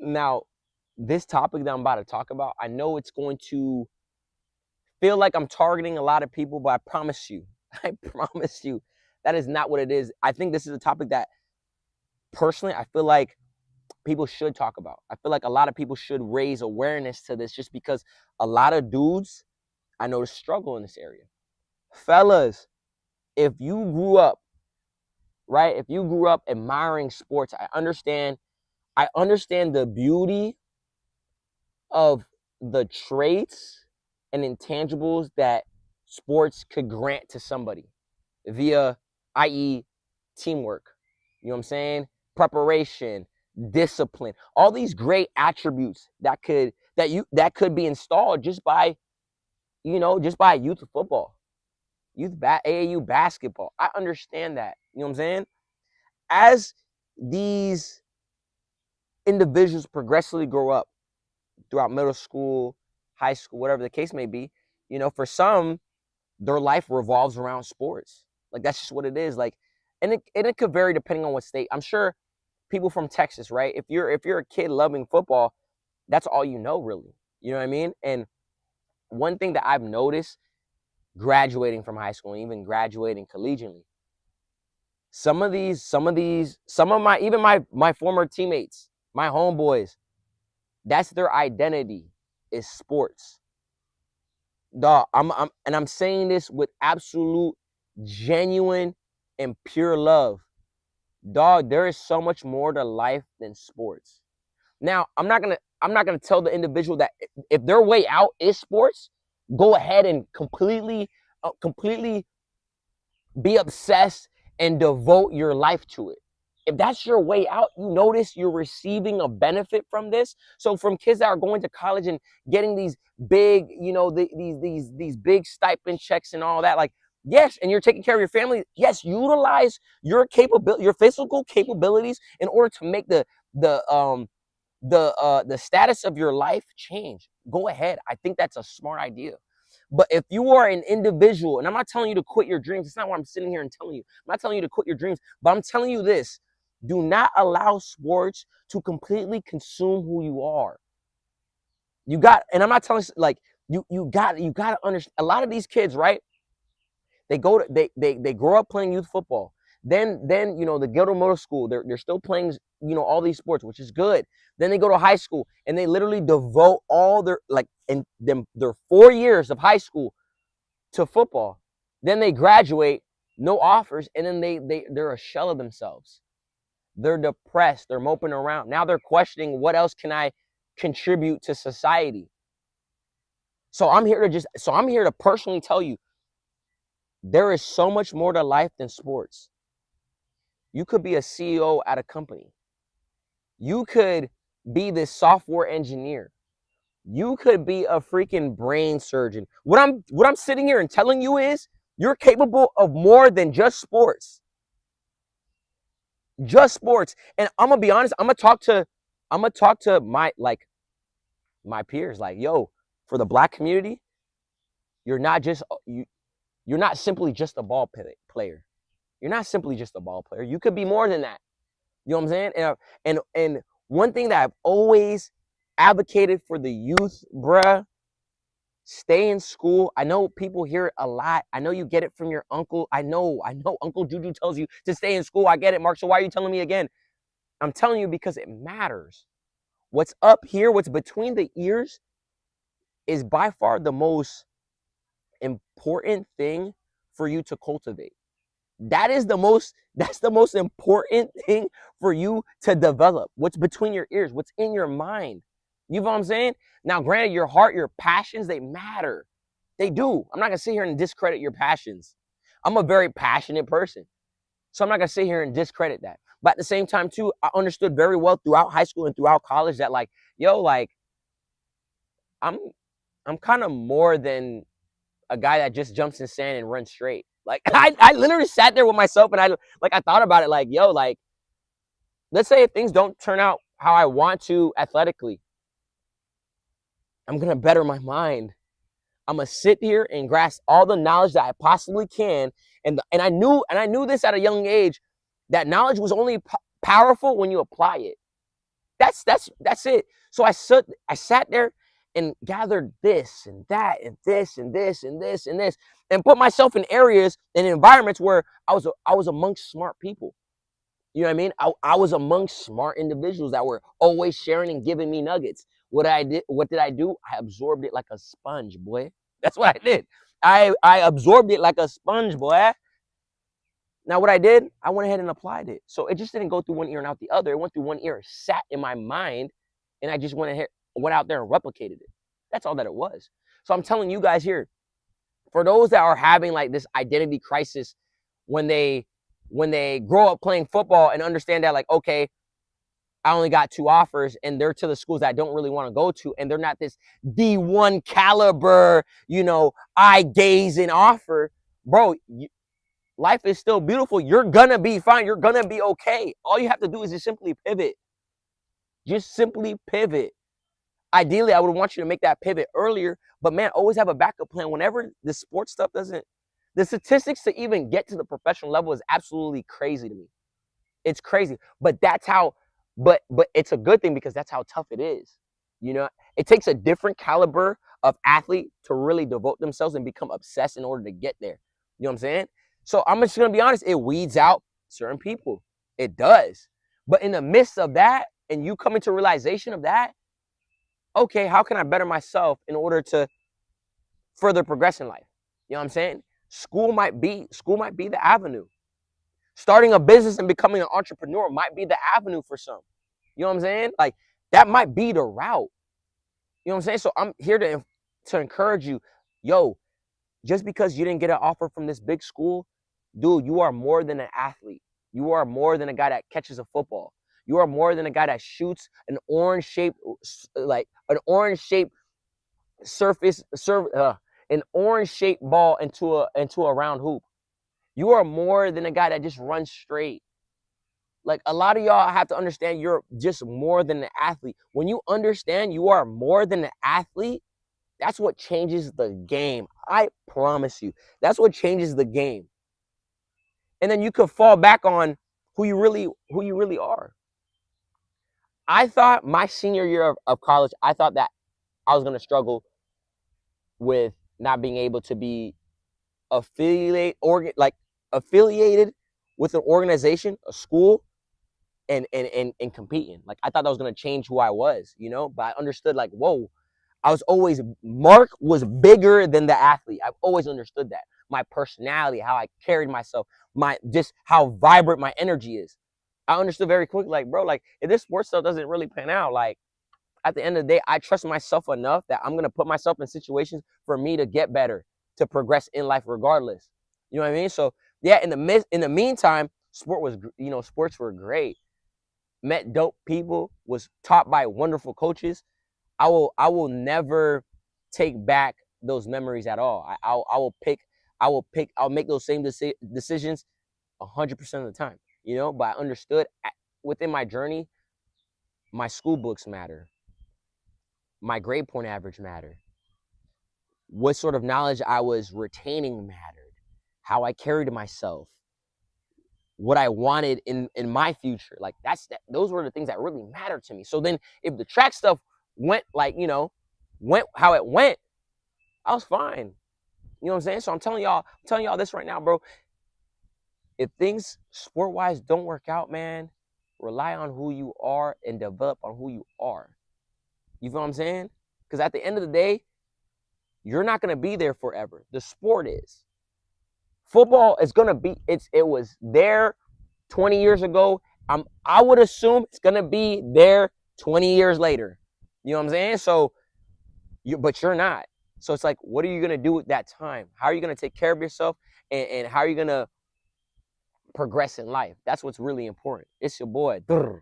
Now, this topic that I'm about to talk about, I know it's going to feel like I'm targeting a lot of people, but I promise you, I promise you, that is not what it is. I think this is a topic that personally, I feel like people should talk about. I feel like a lot of people should raise awareness to this just because a lot of dudes I know struggle in this area. Fellas, if you grew up, right? If you grew up admiring sports, I understand the beauty of the traits and intangibles that sports could grant to somebody via, i.e., teamwork. You know what I'm saying? Preparation, discipline, all these great attributes that could be installed just by, just by youth football, AAU basketball. I understand that. You know what I'm saying? As these individuals progressively grow up throughout middle school, high school, whatever the case may be, for some, their life revolves around sports. Like, that's just what it is. Like, and it could vary depending on what state. I'm sure people from Texas, right? If you're a kid loving football, that's all you know, really. You know what I mean? And one thing that I've noticed graduating from high school and even graduating collegiately, some of my former teammates, my homeboys, that's their identity, is sports. Dog, I'm saying this with absolute, genuine, and pure love. Dog, there is so much more to life than sports. Now, I'm not gonna tell the individual that if their way out is sports, go ahead and completely be obsessed and devote your life to it. If that's your way out, you notice you're receiving a benefit from this. So from kids that are going to college and getting these big, these big stipend checks and all that, like, yes, and you're taking care of your family. Yes, utilize your physical capabilities in order to make the status of your life change. Go ahead. I think that's a smart idea. But if you are an individual, and I'm not telling you to quit your dreams, it's not what I'm sitting here and telling you. I'm not telling you to quit your dreams, but I'm telling you this: do not allow sports to completely consume who you are. And I'm not telling like you got to understand. A lot of these kids, right? They grow up playing youth football. Then they go to middle school. They're still playing all these sports, which is good. Then they go to high school and they literally devote all their their 4 years of high school to football. Then they graduate, no offers, and then they're a shell of themselves. They're depressed. They're moping around. Now they're questioning, what else can I contribute to society? So I'm here to personally tell you, there is so much more to life than sports. You could be a CEO at a company. You could be this software engineer. You could be a freaking brain surgeon. What I'm sitting here and telling you is, you're capable of more than just sports. Just sports. And I'm gonna be honest, I'm gonna talk to my peers, like, yo, for the Black community, you're not simply just a ball player. You're not simply just a ball player. You could be more than that. You know what I'm saying? And one thing that I've always advocated for the youth, bruh, stay in school. I know people hear it a lot. I know you get it from your uncle. I know Uncle Juju tells you to stay in school. I get it, Mark. So why are you telling me again? I'm telling you because it matters. What's up here, what's between the ears, is by far the most important thing for you to cultivate. That's the most important thing for you to develop. What's between your ears, what's in your mind. You know what I'm saying? Now, granted, your heart, your passions, they matter. They do. I'm not going to sit here and discredit your passions. I'm a very passionate person. So I'm not going to sit here and discredit that. But at the same time, too, I understood very well throughout high school and throughout college that, like, yo, like, I'm kind of more than a guy that just jumps in sand and runs straight. Like, I literally sat there with myself and I thought about it, like, yo, like, let's say if things don't turn out how I want to athletically, I'm going to better my mind. I'm going to sit here and grasp all the knowledge that I possibly can. And I knew this at a young age, that knowledge was only powerful when you apply it. That's it. So I sat there and gathered this and that and this and this and this and this and put myself in areas and environments where I was amongst smart people. You know what I mean? I was amongst smart individuals that were always sharing and giving me nuggets. What did I do? I absorbed it like a sponge, boy. That's what I did. I absorbed it like a sponge, boy. Now what I did, I went ahead and applied it. So it just didn't go through one ear and out the other. It went through one ear, sat in my mind, and I just went out there and replicated it. That's all that it was. So I'm telling you guys here, for those that are having like this identity crisis when they grow up playing football and understand that, like, okay, I only got 2 offers and they're to the schools that I don't really want to go to, and they're not this D1 caliber, eye gazing offer, bro. Life is still beautiful. You're gonna be fine. You're gonna be okay. All you have to do is just simply pivot. Just simply pivot. Ideally, I would want you to make that pivot earlier, but man, always have a backup plan. Whenever the sports stuff doesn't, the statistics to even get to the professional level is absolutely crazy to me. It's crazy, but but it's a good thing because that's how tough it is. It takes a different caliber of athlete to really devote themselves and become obsessed in order to get there. You know what I'm saying? So I'm just going to be honest, it weeds out certain people. It does. But in the midst of that, and you coming to realization of that, okay, how can I better myself in order to further progress in life? You know what I'm saying? School might be the avenue. Starting a business and becoming an entrepreneur might be the avenue for some. You know what I'm saying? Like, that might be the route. You know what I'm saying? So I'm here to encourage you. Yo, just because you didn't get an offer from this big school, dude, you are more than an athlete. You are more than a guy that catches a football. You are more than a guy that shoots an orange-shaped an orange-shaped ball into a round hoop. You are more than a guy that just runs straight. Like, a lot of y'all have to understand you're just more than an athlete. When you understand you are more than an athlete, that's what changes the game. I promise you. That's what changes the game. And then you could fall back on who you really are. I thought my senior year of college, I thought that I was going to struggle with not being able to be affiliated with an organization, a school, and competing. Like, I thought that was going to change who I was, but I understood, like, whoa, Mark was bigger than the athlete. I've always understood that. My personality, how I carried myself, just how vibrant my energy is. I understood very quickly, like, bro, like, if this sports stuff doesn't really pan out, like, at the end of the day, I trust myself enough that I'm going to put myself in situations for me to get better, to progress in life regardless. You know what I mean? So, yeah, in the meantime, sports were great. Met dope people, was taught by wonderful coaches. I will never take back those memories at all. I'll make those same decisions 100% of the time, but I understood within my journey, my school books matter. My grade point average mattered. What sort of knowledge I was retaining mattered. How I carried myself. What I wanted in my future. Like, those were the things that really mattered to me. So then if the track stuff went went how it went, I was fine. You know what I'm saying? So I'm telling y'all this right now, bro. If things sport-wise don't work out, man, rely on who you are and develop on who you are. You feel what I'm saying? Because at the end of the day, you're not going to be there forever. The sport is. Football is going to be, it was there 20 years ago. I would assume it's going to be there 20 years later. You know what I'm saying? So, but you're not. So it's like, what are you going to do with that time? How are you going to take care of yourself? And how are you going to progress in life? That's what's really important. It's your boy.